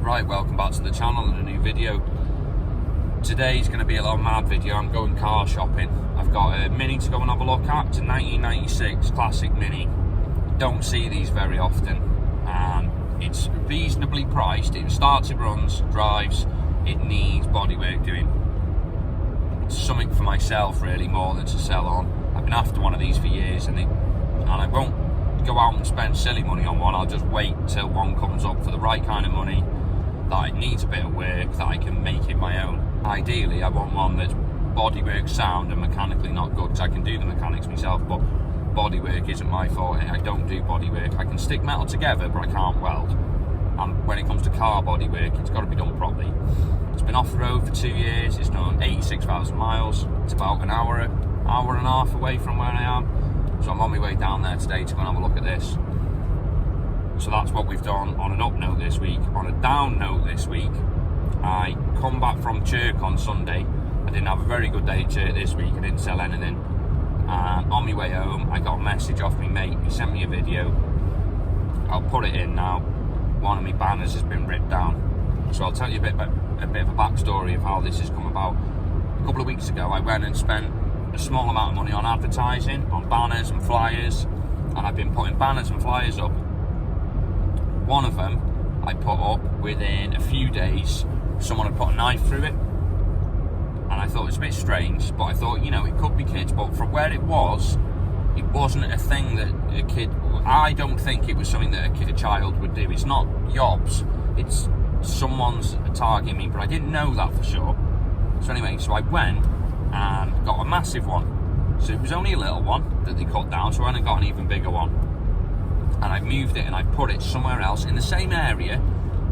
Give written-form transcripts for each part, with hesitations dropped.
Right, welcome back to the channel and a new video. Today's going to be a little mad video. I'm going car shopping. I've got a Mini to go and have a look at. It's a 1996 classic Mini. Don't see these very often, and it's reasonably priced. It starts, it runs, drives. It needs bodywork doing. It's something for myself really, more than to sell on. I've been after one of these for years, and I won't go out and spend silly money on one. I'll just wait till one comes up for the right kind of money, that it needs a bit of work, that I can make it my own. Ideally, I want one that's bodywork sound and mechanically not good, because I can do the mechanics myself, but bodywork isn't my forte. I don't do bodywork. I can stick metal together, but I can't weld. And when it comes to car bodywork, it's got to be done properly. It's been off the road for 2 years. It's done 86,000 miles. It's about an hour and a half away from where I am. So I'm on my way down there today to go and have a look at this. So that's what we've done on an up note this week. On a down note this week, I come back from church on Sunday. I didn't have a very good day at church this week. I didn't sell anything. And on my way home, I got a message off my mate. He sent me a video. I'll put it in now. One of my banners has been ripped down. So I'll tell you a bit of a backstory of how this has come about. A couple of weeks ago, I went and spent a small amount of money on advertising, on banners and flyers. And I've been putting banners and flyers up. One of them I put up within a few days. Someone had put a knife through it, and I thought it was a bit strange, but I thought, you know, it could be kids, but from where it wasn't a thing that a kid, I don't think it was something that a child would do. It's not yobs, it's someone's targeting me, but I didn't know that for sure. So anyway, so I went and got a massive one. So it was only a little one that they cut down, so I only got an even bigger one. And I moved it and I put it somewhere else in the same area,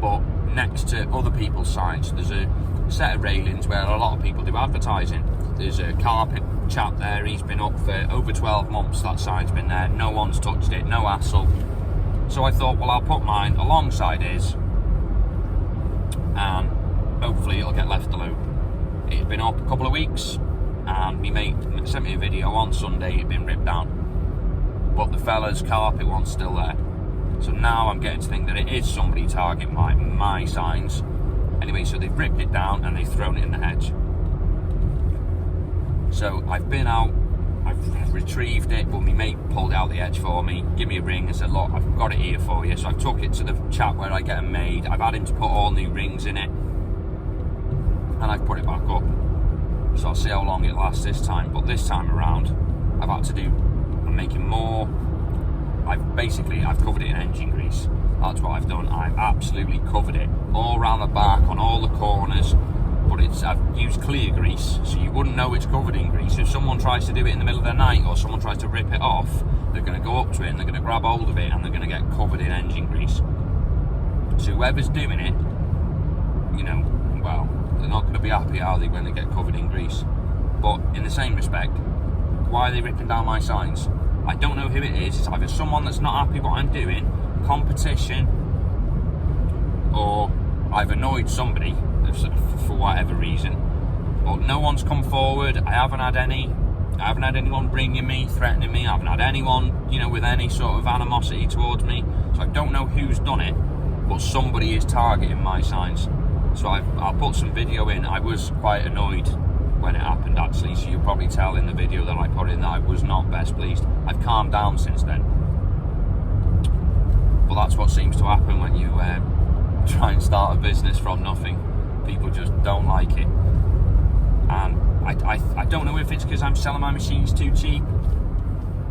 but next to other people's signs. There's a set of railings where a lot of people do advertising. There's a carpet chap there. He's been up for over 12 months. That sign's been there. No one's touched it. No hassle. So I thought, well, I'll put mine alongside his, and hopefully it'll get left alone. It's been up a couple of weeks, and my mate sent me a video on Sunday. It'd been ripped down, but the fella's carpet one's still there. So now I'm getting to think that it is somebody targeting my signs. Anyway, so they've ripped it down and they've thrown it in the hedge. So I've been out, I've retrieved it, but my mate pulled it out the edge for me, give me a ring and said, look, I've got it here for you. So I took it to the chap where I get them made. I've had him to put all new rings in it, and I've put it back up. So I'll see how long it lasts this time. But this time around, I'm making more. I've covered it in engine grease. That's what I've done. I've absolutely covered it all around the back, on all the corners, but I've used clear grease, so you wouldn't know it's covered in grease. If someone tries to do it in the middle of the night, or someone tries to rip it off, they're going to go up to it and they're going to grab hold of it and they're going to get covered in engine grease. So whoever's doing it, you know, well, they're not going to be happy, are they, when they get covered in grease? But in the same respect, why are they ripping down my signs? I don't know who it is. It's either someone that's not happy what I'm doing, competition, or I've annoyed somebody for whatever reason. But no one's come forward. I haven't had anyone ringing me, threatening me. I haven't had anyone, you know, with any sort of animosity towards me. So I don't know who's done it, but somebody is targeting my signs. So I'll put some video in. I was quite annoyed when it happened, actually, so you'll probably tell in the video that I put in that I was not best pleased. I've calmed down since then, but that's what seems to happen when you try and start a business from nothing. People just don't like it, and I don't know if it's because I'm selling my machines too cheap,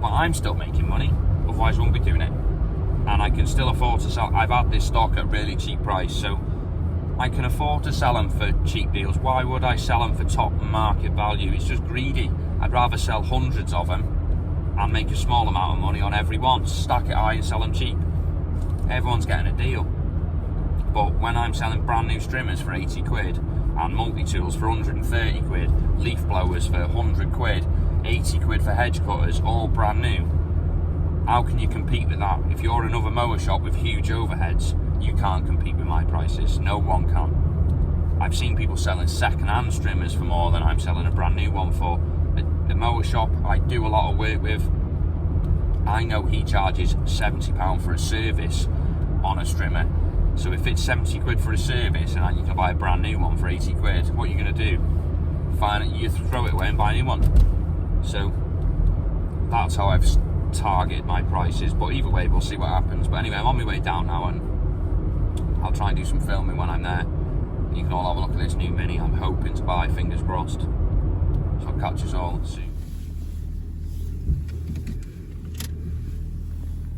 but I'm still making money, otherwise I won't be doing it, and I can still afford to sell. I've had this stock at a really cheap price, so I can afford to sell them for cheap deals. Why would I sell them for top market value? It's just greedy. I'd rather sell hundreds of them and make a small amount of money on every one, stack it high and sell them cheap. Everyone's getting a deal. But when I'm selling brand new trimmers for 80 quid and multi-tools for 130 quid, leaf blowers for 100 quid, 80 quid for hedge cutters, all brand new, how can you compete with that? If you're another mower shop with huge overheads, you can't compete with my prices. No one can. I've seen people selling second-hand trimmers for more than I'm selling a brand new one for. The mower shop I do a lot of work with, I know he charges £70 for a service on a trimmer. So if it's 70 quid for a service and you can buy a brand new one for 80 quid, what are you going to do? You throw it away and buy a new one. So that's how I've targeted my prices, but either way we'll see what happens. But anyway, I'm on my way down now and I'll try and do some filming when I'm there. You can all have a look at this new Mini I'm hoping to buy, fingers crossed. So I'll catch us all soon.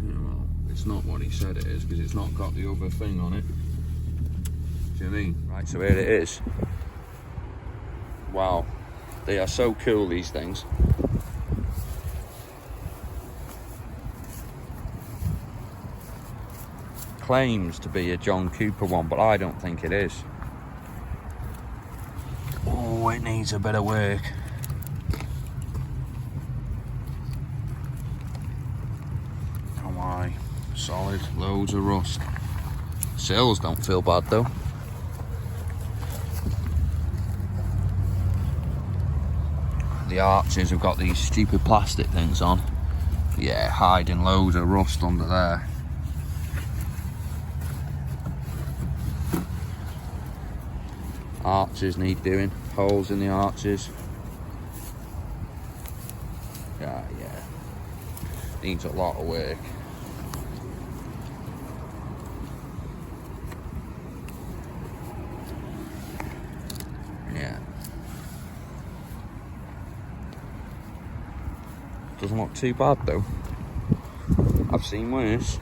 Yeah, well, it's not what he said it is because it's not got the other thing on it. Do you know what I mean? Right, so here it is. Wow, they are so cool, these things. Claims to be a John Cooper one, but I don't think it is. Oh, it needs a bit of work. Oh my, solid, loads of rust. Sills don't feel bad though. The arches have got these stupid plastic things on. Yeah, hiding loads of rust under there. Arches need doing, holes in the arches. Yeah, needs a lot of work. Yeah. Doesn't look too bad though. I've seen worse.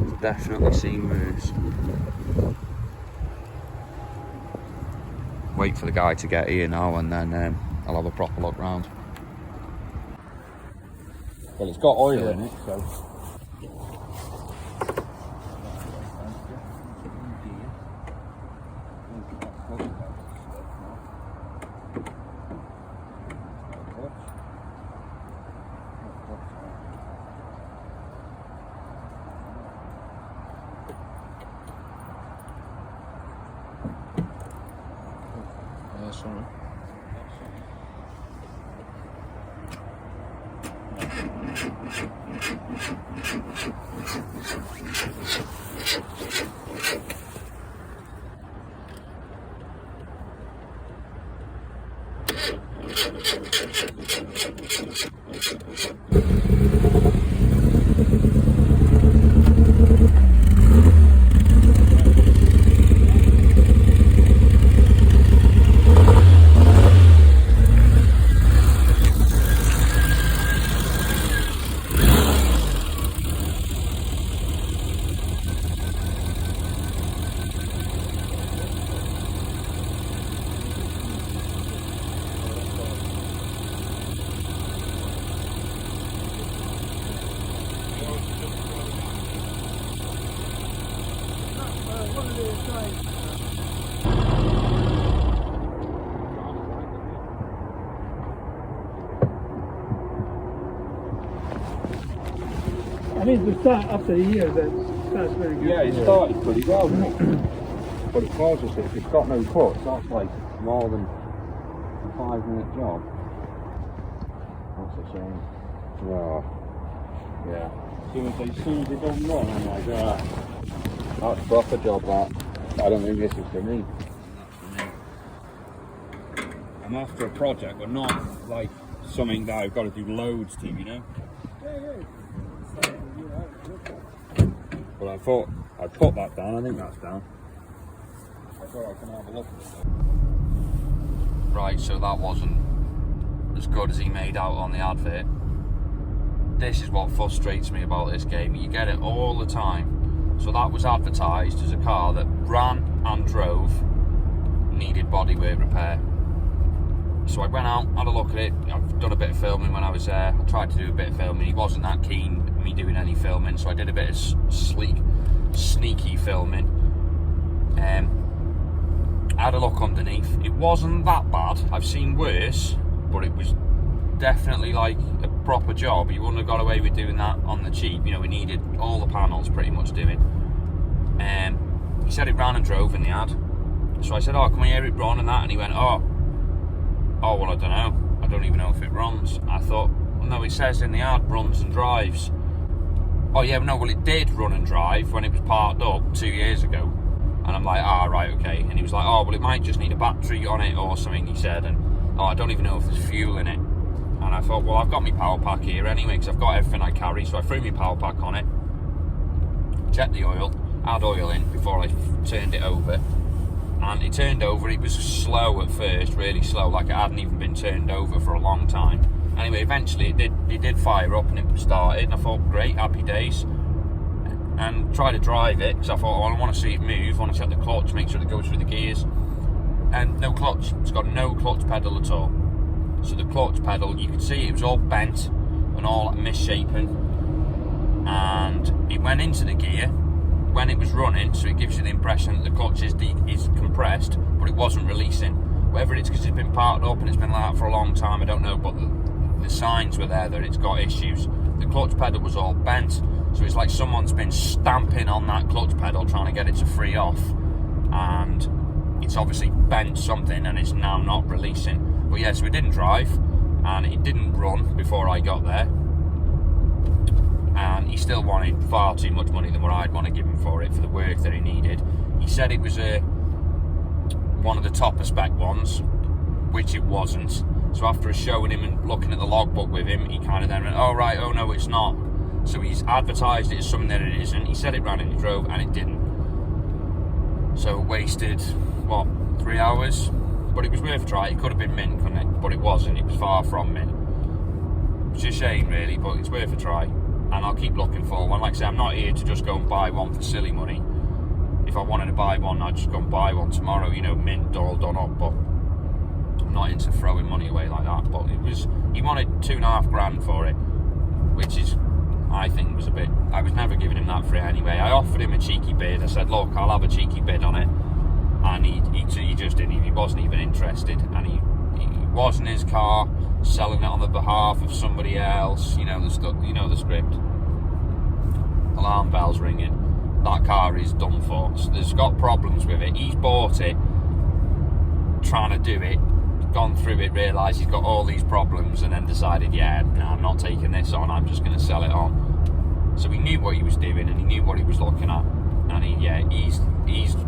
I've definitely seen worse. Wait for the guy to get here now and then I'll have a proper look round. Well, it's got oil in it, so... Sorry. I mean, to start after a year, that starts very good. Yeah, it started pretty well, didn't it? But it causes it. If it's got no cuts, that's like more than a 5-minute job. That's a shame. Oh, yeah. As soon as it doesn't run, I'm like, that's a proper job, that. I don't think this is for me. That's for me. I'm after a project, but not like something that I've got to do loads to, you know? Yeah. But I thought I'd put that down. I think that's down. I thought I can have a look at it. Right, so that wasn't as good as he made out on the advert. This is what frustrates me about this game. You get it all the time. So that was advertised as a car that ran and drove, needed bodywork repair. So I went out, had a look at it. I've done a bit of filming when I was there. I tried to do a bit of filming. He wasn't that keen me doing any filming, so I did a bit of sneaky filming. I had a look underneath. It wasn't that bad. I've seen worse, but it was definitely like a proper job. You wouldn't have got away with doing that on the cheap. You know, we needed all the panels pretty much doing. He said it ran and drove in the ad. So I said, oh, can we hear it run and that? And he went, oh, well, I don't know. I don't even know if it runs. I thought, well, no, it says in the ad, runs and drives. oh yeah, no, well it did run and drive when it was parked up 2 years ago. And I'm like, right, okay. And he was like, oh, well, it might just need a battery on it or something, he said. And, oh, I don't even know if there's fuel in it. And I thought, well, I've got my power pack here anyway, because I've got everything I carry. So I threw my power pack on it, checked the oil, add oil in before I turned it over. And it turned over. It was slow at first, really slow, like it hadn't even been turned over for a long time. Anyway, eventually it did fire up and it started. And I thought, great, happy days. And tried to drive it because I thought, I want to see it move. I want to check the clutch, make sure it goes through the gears. And no clutch. It's got no clutch pedal at all. So the clutch pedal, you could see it was all bent and all misshapen. And it went into the gear when it was running, so it gives you the impression that the clutch is compressed, but it wasn't releasing. Whether it's because it's been parked up and it's been like that for a long time, I don't know, but the signs were there that it's got issues. The clutch pedal was all bent. So it's like someone's been stamping on that clutch pedal trying to get it to free off, and it's obviously bent something and it's now not releasing. But yeah, so it didn't drive and it didn't run before I got there, and he still wanted far too much money than what I'd want to give him for it, for the work that he needed. He said it was one of the topper spec ones, which it wasn't. So after showing him and looking at the logbook with him, he kind of then went, oh right, oh no, it's not. So he's advertised it as something that it isn't. He said it ran and he drove, and it didn't. So wasted, 3 hours? But it was worth a try. It could have been mint, couldn't it? But it wasn't. It was far from mint. It's a shame, really, but it's worth a try. And I'll keep looking for one. Like I say, I'm not here to just go and buy one for silly money. If I wanted to buy one, I'd just go and buy one tomorrow, mint all done up. But I'm not into throwing money away like that. But he wanted $2,500 for it, which is, I think, was a bit. I was never giving him that for it anyway. I offered him a cheeky bid. I said, look, I'll have a cheeky bid on it, and he just didn't. He wasn't even interested, and he was in his car selling it on the behalf of somebody else. The script. Alarm bells ringing. That car is done for. So there's got problems with it. He's bought it, trying to do it, gone through it, realised he's got all these problems, and then decided, I'm not taking this on, I'm just going to sell it on. So he knew what he was doing, and he knew what he was looking at, and he's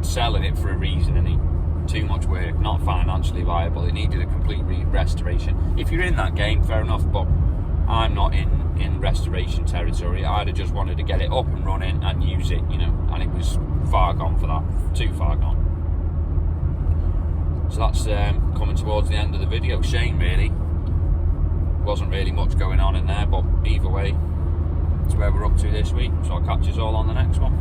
selling it for a reason, and too much work, not financially viable. It needed a complete restoration. If you're in that game, fair enough, but I'm not in restoration territory. I'd have just wanted to get it up and running and use it, and it was far gone for that, too far gone. So that's coming towards the end of the video. Shame, really. Wasn't really much going on in there, but either way, it's where we're up to this week. So I'll catch you all on the next one.